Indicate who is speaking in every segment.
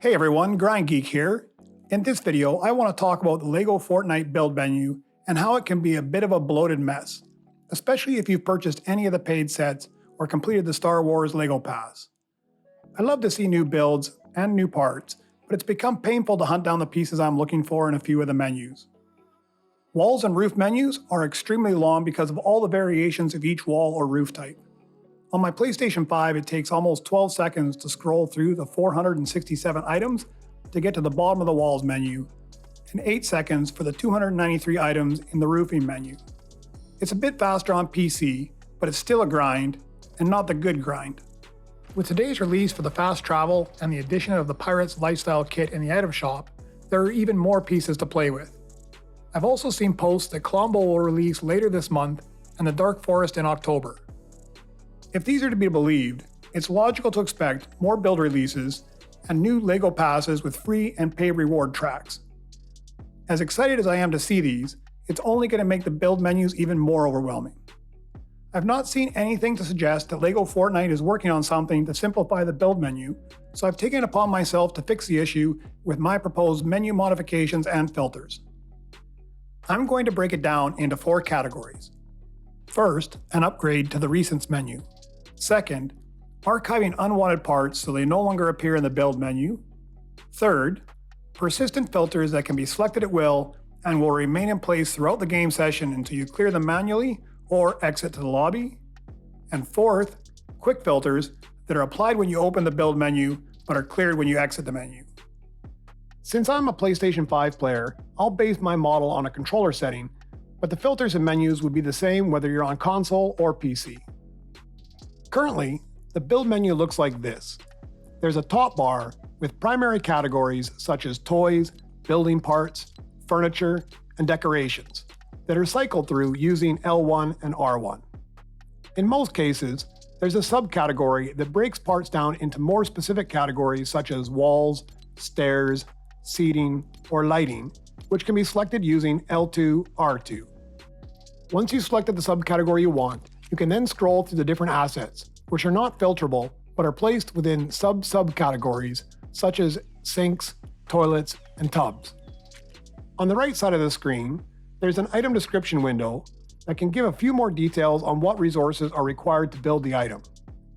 Speaker 1: Hey everyone, GrindGeek here. In this video, I want to talk about the LEGO Fortnite build menu and how it can be a bit of a bloated mess, especially if you've purchased any of the paid sets or completed the Star Wars LEGO Pass. I love to see new builds and new parts, but it's become painful to hunt down the pieces I'm looking for in a few of the menus. Walls and roof menus are extremely long because of all the variations of each wall or roof type. On my PlayStation 5, it takes almost 12 seconds to scroll through the 467 items to get to the bottom of the walls menu, and 8 seconds for the 293 items in the roofing menu. It's a bit faster on PC, but it's still a grind, and not the good grind. With today's release for the fast travel and the addition of the Pirate's Lifestyle Kit in the item shop, there are even more pieces to play with. I've also seen posts that Colombo will release later this month and the Dark Forest in October. If these are to be believed, it's logical to expect more build releases and new LEGO passes with free and pay reward tracks. As excited as I am to see these, it's only going to make the build menus even more overwhelming. I've not seen anything to suggest that LEGO Fortnite is working on something to simplify the build menu, so I've taken it upon myself to fix the issue with my proposed menu modifications and filters. I'm going to break it down into 4 categories. First, an upgrade to the Recents menu. Second, archiving unwanted parts so they no longer appear in the build menu. Third, persistent filters that can be selected at will and will remain in place throughout the game session until you clear them manually or exit to the lobby. And fourth, quick filters that are applied when you open the build menu but are cleared when you exit the menu. Since I'm a PlayStation 5 player, I'll base my model on a controller setting, but the filters and menus would be the same whether you're on console or PC. Currently, the build menu looks like this. There's a top bar with primary categories such as toys, building parts, furniture, and decorations that are cycled through using L1 and R1. In most cases, there's a subcategory that breaks parts down into more specific categories such as walls, stairs, seating, or lighting, which can be selected using L2, R2. Once you've selected the subcategory you want, you can then scroll through the different assets, which are not filterable, but are placed within subcategories such as sinks, toilets, and tubs. On the right side of the screen, there's an item description window that can give a few more details on what resources are required to build the item.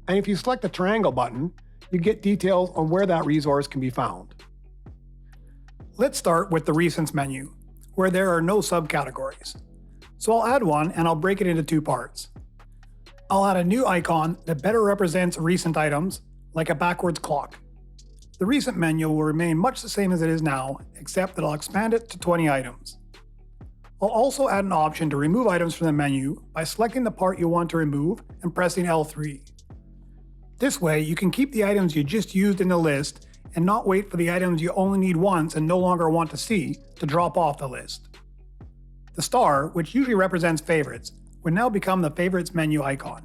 Speaker 1: And if you select the triangle button, you get details on where that resource can be found. Let's start with the Recents menu, where there are no subcategories. So I'll add one and I'll break it into 2 parts. I'll add a new icon that better represents recent items, like a backwards clock. The Recent menu will remain much the same as it is now, except that I'll expand it to 20 items. I'll also add an option to remove items from the menu by selecting the part you want to remove and pressing L3. This way, you can keep the items you just used in the list and not wait for the items you only need once and no longer want to see to drop off the list. The star, which usually represents favorites, would now become the Favorites menu icon.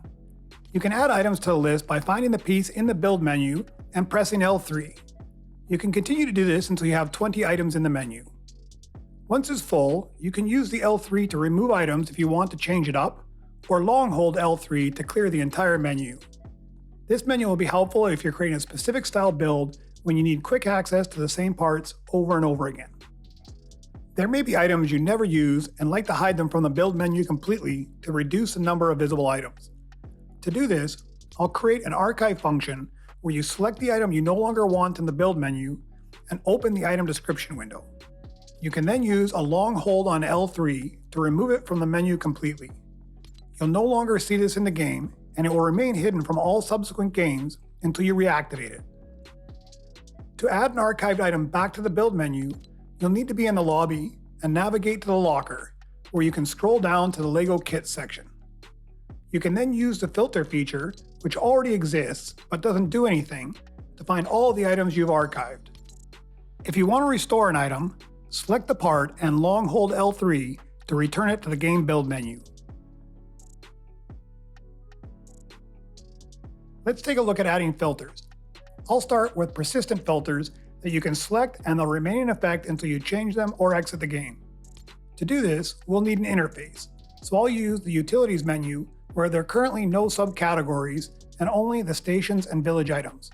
Speaker 1: You can add items to the list by finding the piece in the build menu and pressing L3. You can continue to do this until you have 20 items in the menu. Once it's full, you can use the L3 to remove items if you want to change it up, or long hold L3 to clear the entire menu. This menu will be helpful if you're creating a specific style build when you need quick access to the same parts over and over again. There may be items you never use and like to hide them from the build menu completely to reduce the number of visible items. To do this, I'll create an archive function where you select the item you no longer want in the build menu and open the item description window. You can then use a long hold on L3 to remove it from the menu completely. You'll no longer see this in the game, and it will remain hidden from all subsequent games until you reactivate it. To add an archived item back to the build menu, you'll need to be in the lobby and navigate to the locker, where you can scroll down to the LEGO Kits section. You can then use the filter feature, which already exists but doesn't do anything, to find all the items you've archived. If you want to restore an item, select the part and long hold L3 to return it to the game build menu. Let's take a look at adding filters. I'll start with persistent filters that you can select and they'll remain in effect until you change them or exit the game. To do this, we'll need an interface, so I'll use the Utilities menu where there are currently no subcategories and only the stations and village items.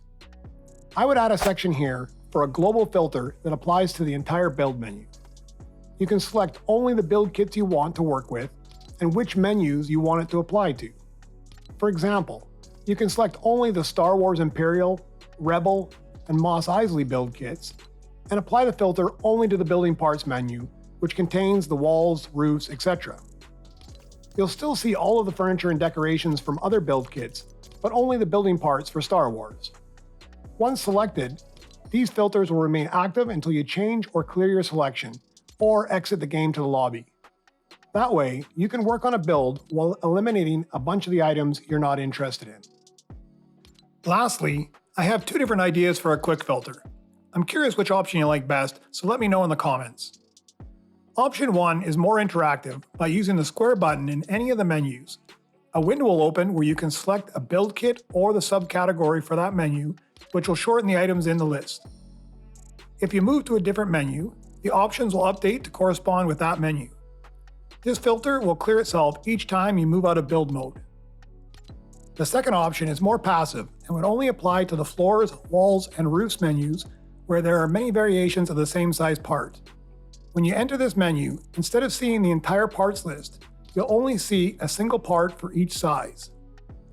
Speaker 1: I would add a section here for a global filter that applies to the entire build menu. You can select only the build kits you want to work with and which menus you want it to apply to. For example, you can select only the Star Wars Imperial, Rebel, and Mos Eisley build kits, and apply the filter only to the building parts menu, which contains the walls, roofs, etc. You'll still see all of the furniture and decorations from other build kits, but only the building parts for Star Wars. Once selected, these filters will remain active until you change or clear your selection, or exit the game to the lobby. That way, you can work on a build while eliminating a bunch of the items you're not interested in. Lastly, I have two different ideas for a quick filter. I'm curious which option you like best, so let me know in the comments. Option 1 is more interactive by using the square button in any of the menus. A window will open where you can select a build kit or the subcategory for that menu, which will shorten the items in the list. If you move to a different menu, the options will update to correspond with that menu. This filter will clear itself each time you move out of build mode. The second option is more passive and would only apply to the floors, walls, and roofs menus where there are many variations of the same size part. When you enter this menu, instead of seeing the entire parts list, you'll only see a single part for each size.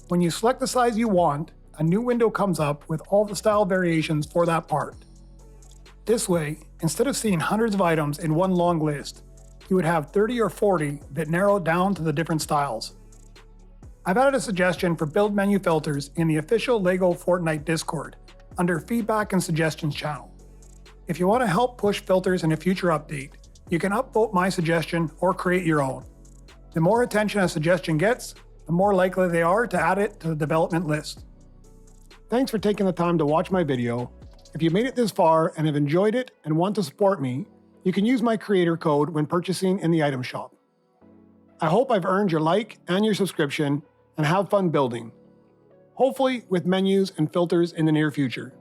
Speaker 1: When you select the size you want, a new window comes up with all the style variations for that part. This way, instead of seeing hundreds of items in one long list, you would have 30 or 40 that narrow it down to the different styles. I've added a suggestion for build menu filters in the official LEGO Fortnite Discord under Feedback and Suggestions channel. If you want to help push filters in a future update, you can upvote my suggestion or create your own. The more attention a suggestion gets, the more likely they are to add it to the development list. Thanks for taking the time to watch my video. If you made it this far and have enjoyed it and want to support me, you can use my creator code when purchasing in the item shop. I hope I've earned your like and your subscription, and have fun building. Hopefully with menus and filters in the near future.